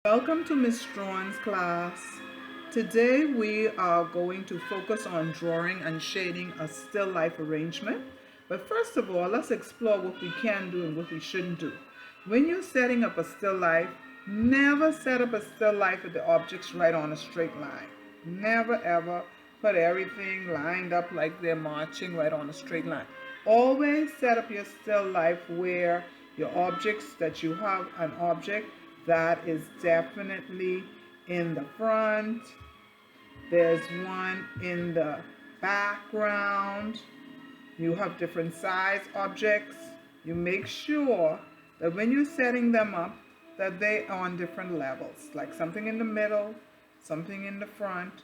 Welcome to Miss Strawn's class. Today we are going to focus on drawing and shading a still life arrangement. But first of all, let's explore what we can do and what we shouldn't do. When you're setting up a still life, never set up a still life with the objects right on a straight line. Never ever put everything lined up like they're marching right on a straight line. Always set up your still life where your objects that you have an object that is definitely in the front. There's one in the background. You have different size objects. You make sure that when you're setting them up that they are on different levels, like something in the middle, something in the front,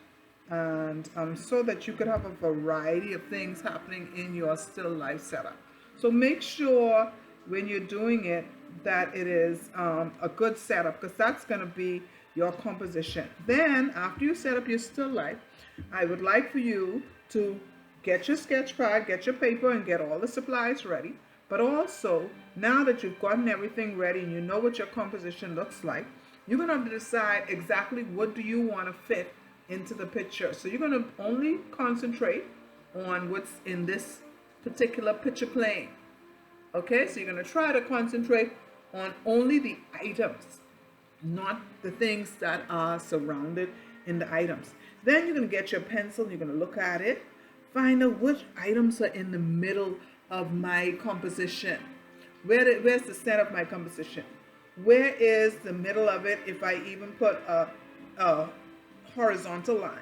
and so that you could have a variety of things happening in your still life setup. So make sure when you're doing it that it is a good setup, because that's going to be your composition. Then after you set up your still life, I would like for you to get your sketch pad, get your paper, and get all the supplies ready. But also, now that you've gotten everything ready and you know what your composition looks like, you're going to have to decide exactly what do you want to fit into the picture. So you're going to only concentrate on what's in this particular picture plane. Okay, so you're going to try to concentrate on only the items, not the things that are surrounded in the items. Then you're going to get your pencil, you're going to look at it, find out which items are in the middle of my composition. Where's the center of my composition? Where is the middle of it if I even put a horizontal line?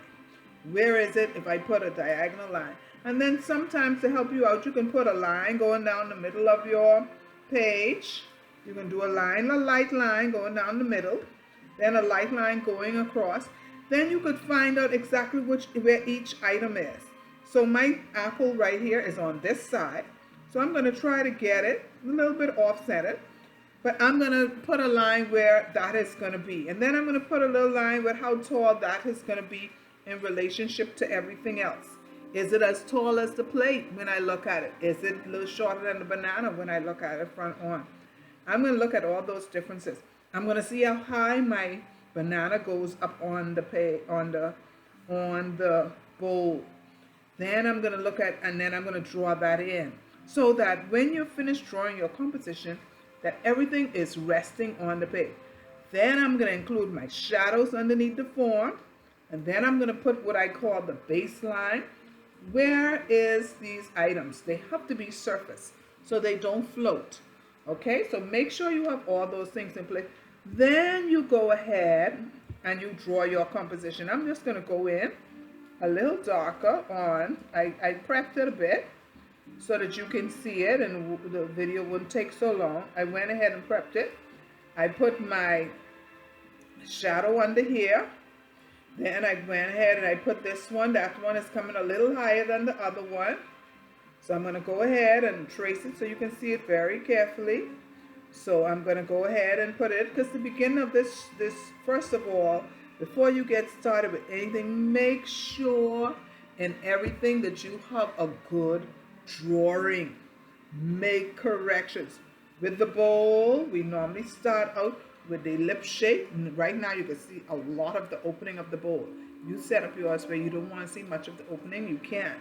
Where is it if I put a diagonal line? And then sometimes to help you out, you can put a line going down the middle of your page. You can do a light line going down the middle, then a light line going across. Then you could find out exactly where each item is. So my apple right here is on this side. So I'm going to try to get it a little bit off-centered. But I'm going to put a line where that is going to be. And then I'm going to put a little line with how tall that is going to be in relationship to everything else. Is it as tall as the plate when I look at it? Is it a little shorter than the banana when I look at it front on? I'm going to look at all those differences. I'm going to see how high my banana goes up on the bowl. Then I'm going to look at, and then I'm going to draw that in, so that when you're finished drawing your composition, that everything is resting on the page. Then I'm going to include my shadows underneath the form, and then I'm going to put what I call the baseline. Where is these items? They have to be surface so they don't float. Okay, so make sure you have all those things in place. Then you go ahead and you draw your composition. I'm just going to go in a little darker on. I prepped it a bit so that you can see it and the video wouldn't take so long. I went ahead and prepped it. I put my shadow under here. Then I went ahead and I put this one. That one is coming a little higher than the other one. So I'm going to go ahead and trace it so you can see it very carefully. So I'm going to go ahead and put it, because the beginning of this, first of all, before you get started with anything, make sure in everything that you have a good drawing. Make corrections. With the bowl, we normally start out with the lip shape. And right now you can see a lot of the opening of the bowl. You set up yours where you don't want to see much of the opening, you can.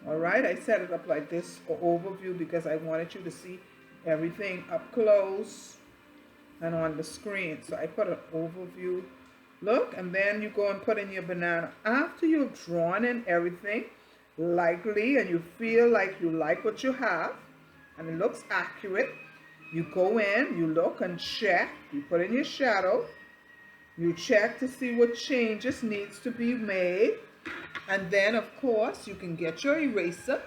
Alright, I set it up like this for overview because I wanted you to see everything up close and on the screen. So I put an overview look, and then you go and put in your banana. After you've drawn in everything likely and you feel like you like what you have and it looks accurate, you go in, you look and check, you put in your shadow, you check to see what changes needs to be made, and then of course you can get your eraser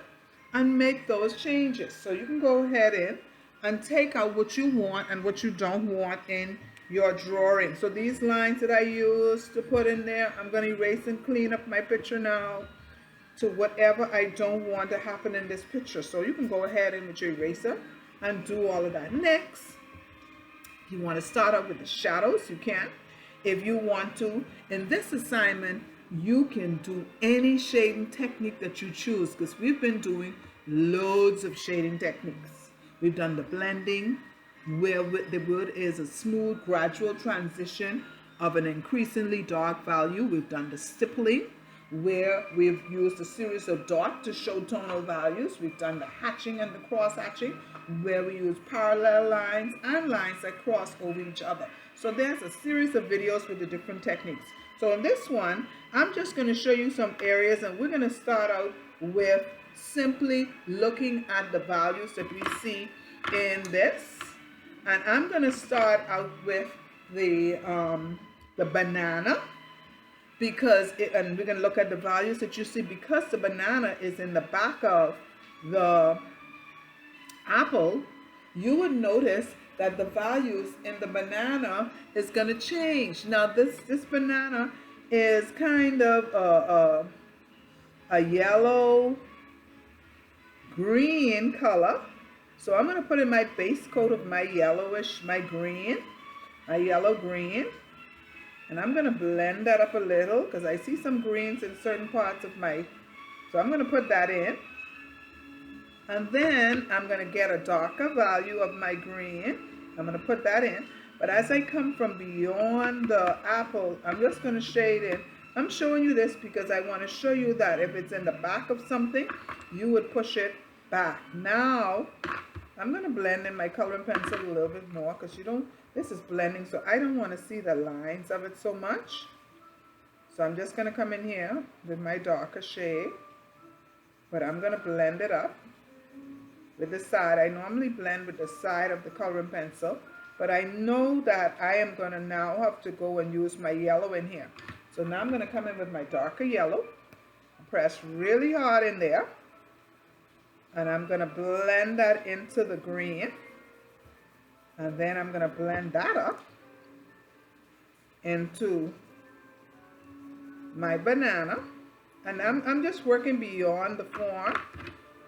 and make those changes. So you can go ahead in and take out what you want and what you don't want in your drawing. So these lines that I used to put in there, I'm going to erase and clean up my picture now to whatever I don't want to happen in this picture. So you can go ahead in with your eraser and do all of that. Next, if you want to start out with the shadows, you can. If you want to, in this assignment, you can do any shading technique that you choose, because we've been doing loads of shading techniques. We've done the blending, where the word is a smooth, gradual transition of an increasingly dark value. We've done the stippling, where we've used a series of dots to show tonal values. We've done the hatching and the cross hatching, where we use parallel lines and lines that cross over each other. So there's a series of videos with the different techniques. So in this one, I'm just going to show you some areas, and we're going to start out with simply looking at the values that we see in this. And I'm going to start out with the banana, because and we're going to look at the values that you see, because the banana is in the back of the apple. You would notice that the values in the banana is going to change. Now this banana is kind of a yellow green color. So I'm going to put in my base coat of my yellow green. And I'm going to blend that up a little, because I see some greens in certain parts of so I'm going to put that in. And then I'm going to get a darker value of my green. I'm going to put that in. But as I come from beyond the apple, I'm just going to shade in. I'm showing you this because I want to show you that if it's in the back of something, you would push it back. Now, I'm going to blend in my coloring pencil a little bit more, because this is blending, so I don't want to see the lines of it so much. So I'm just going to come in here with my darker shade, but I'm going to blend it up with the side. I normally blend with the side of the coloring pencil, but I know that I am going to now have to go and use my yellow in here. So now I'm going to come in with my darker yellow, press really hard in there, and I'm going to blend that into the green. And then I'm going to blend that up into my banana. And I'm just working beyond the form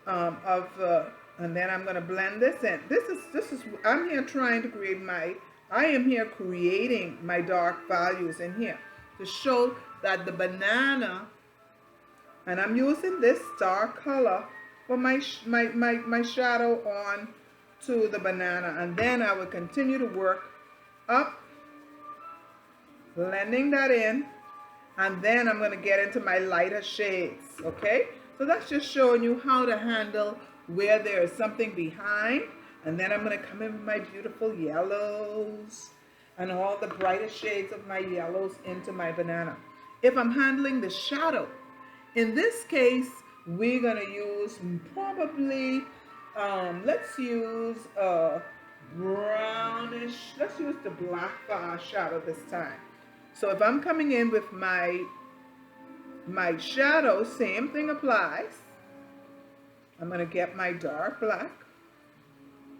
and then I'm going to blend this in. I'm here trying to create I am here creating my dark values in here to show that the banana, and I'm using this dark color for my shadow on to the banana. And then I will continue to work up, blending that in, and then I'm going to get into my lighter shades. Okay, so that's just showing you how to handle where there is something behind. And then I'm going to come in with my beautiful yellows and all the brightest shades of my yellows into my banana. If I'm handling the shadow, in this case we're going to use probably let's use a brownish, let's use the black shadow this time. So if I'm coming in with my shadow, same thing applies. I'm going to get my dark black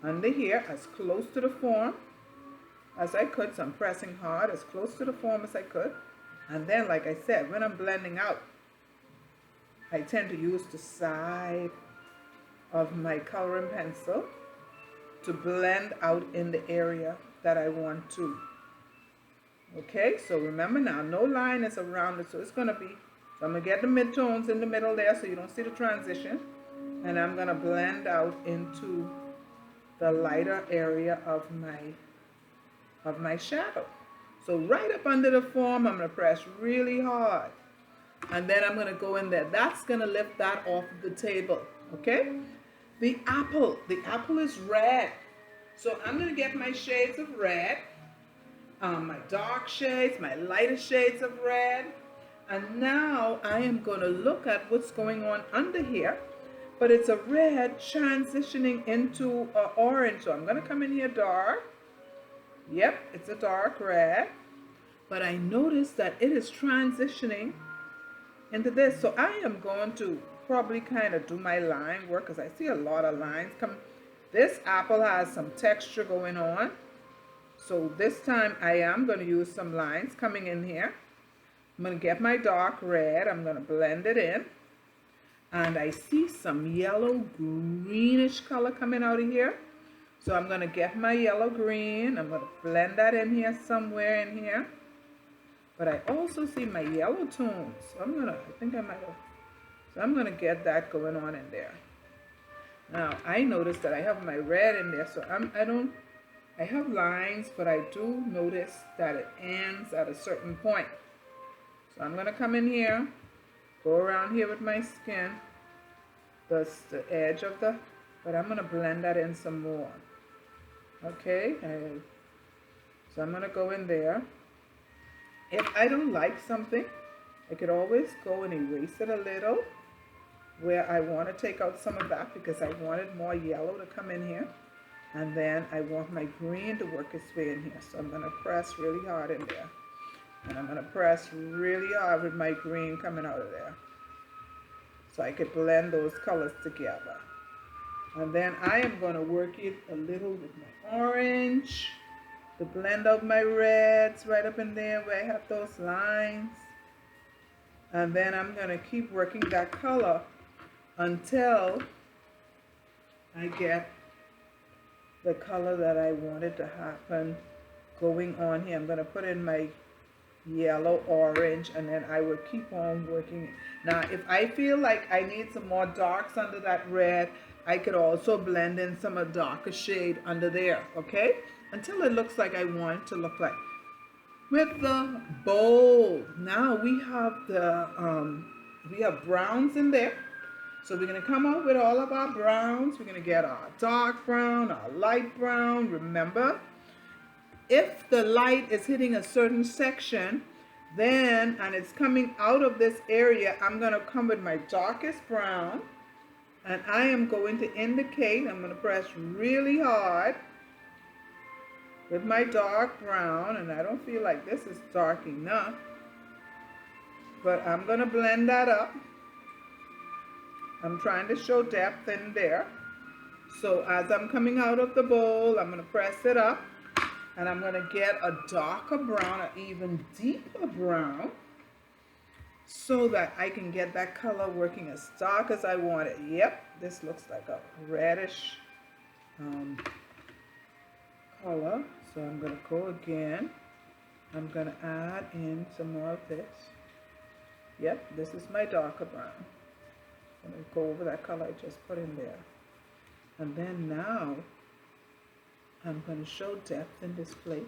under here as close to the form as I could. So I'm pressing hard as close to the form as I could. And then, like I said, when I'm blending out, I tend to use the side of my coloring pencil to blend out in the area that I want to. Okay, so remember now, no line is around it, so it's going to be, so I'm going to get the midtones in the middle there so you don't see the transition, and I'm going to blend out into the lighter area of my shadow. So right up under the form, I'm going to press really hard, and then I'm going to go in there. That's going to lift that off of the table. Okay, the apple is red, so I'm going to get my shades of red, my dark shades, my lighter shades of red, and now I am going to look at what's going on under here, but it's a red transitioning into an orange. So I'm going to come in here dark. Yep, it's a dark red, but I notice that it is transitioning into this. So I am going to probably kind of do my line work, because I see a lot of lines come. This apple has some texture going on, so this time I am going to use some lines coming in here. I'm going to get my dark red, I'm going to blend it in, and I see some yellow greenish color coming out of here. So I'm going to get my yellow green, I'm going to blend that in here somewhere in here. But I also see my yellow tones, so I'm going to get that going on in there. Now I notice that I have my red in there, so I have lines, but I do notice that it ends at a certain point. So I'm going to come in here, go around here with my skin, that's the edge of the, but I'm going to blend that in some more. Okay, so I'm going to go in there. If I don't like something, I could always go and erase it a little where I want to take out some of that because I wanted more yellow to come in here. And then I want my green to work its way in here. So I'm going to press really hard in there. And I'm going to press really hard with my green coming out of there. So I could blend those colors together. And then I am going to work it a little with my orange to blend out my reds right up in there where I have those lines. And then I'm going to keep working that color until I get the color that I wanted to happen going on here. I'm going to put in my yellow, orange, and then I will keep on working. Now, if I feel like I need some more darks under that red, I could also blend in some of darker shade under there, okay? Until it looks like I want it to look like. With the bowl, now we have browns in there. So we're going to come up with all of our browns. We're going to get our dark brown, our light brown. Remember, if the light is hitting a certain section, then, and it's coming out of this area, I'm going to come with my darkest brown. And I am going to indicate, I'm going to press really hard with my dark brown. And I don't feel like this is dark enough. But I'm going to blend that up. I'm trying to show depth in there. So as I'm coming out of the bowl, I'm going to press it up. And I'm going to get a darker brown, an even deeper brown, so that I can get that color working as dark as I want it. Yep, this looks like a reddish color. So I'm going to go again. I'm going to add in some more of this. Yep, this is my darker brown. I'm going to go over that color I just put in there. And then now, I'm going to show depth in this plate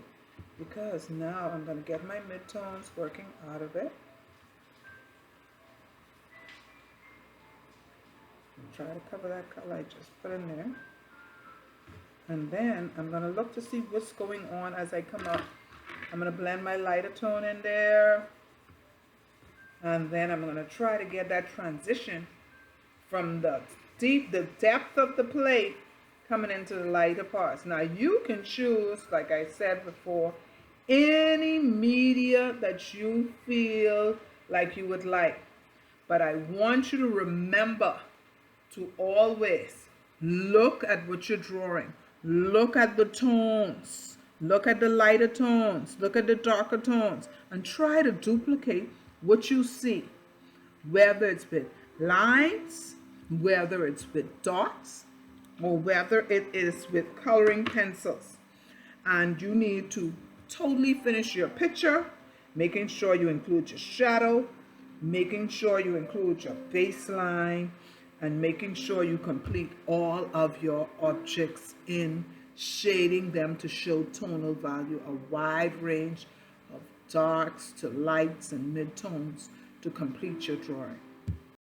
because now I'm going to get my midtones working out of it. And try to cover that color I just put in there. And then I'm going to look to see what's going on as I come up. I'm going to blend my lighter tone in there. And then I'm going to try to get that transition from the depth of the plate coming into the lighter parts. Now you can choose, like I said before, any media that you feel like you would like. But I want you to remember to always look at what you're drawing. Look at the tones. Look at the lighter tones. Look at the darker tones. And try to duplicate what you see. Whether it's with lines, whether it's with dots, or whether it is with coloring pencils. And you need to totally finish your picture, making sure you include your shadow, making sure you include your baseline, and making sure you complete all of your objects in shading them to show tonal value, a wide range of darks to lights and midtones to complete your drawing.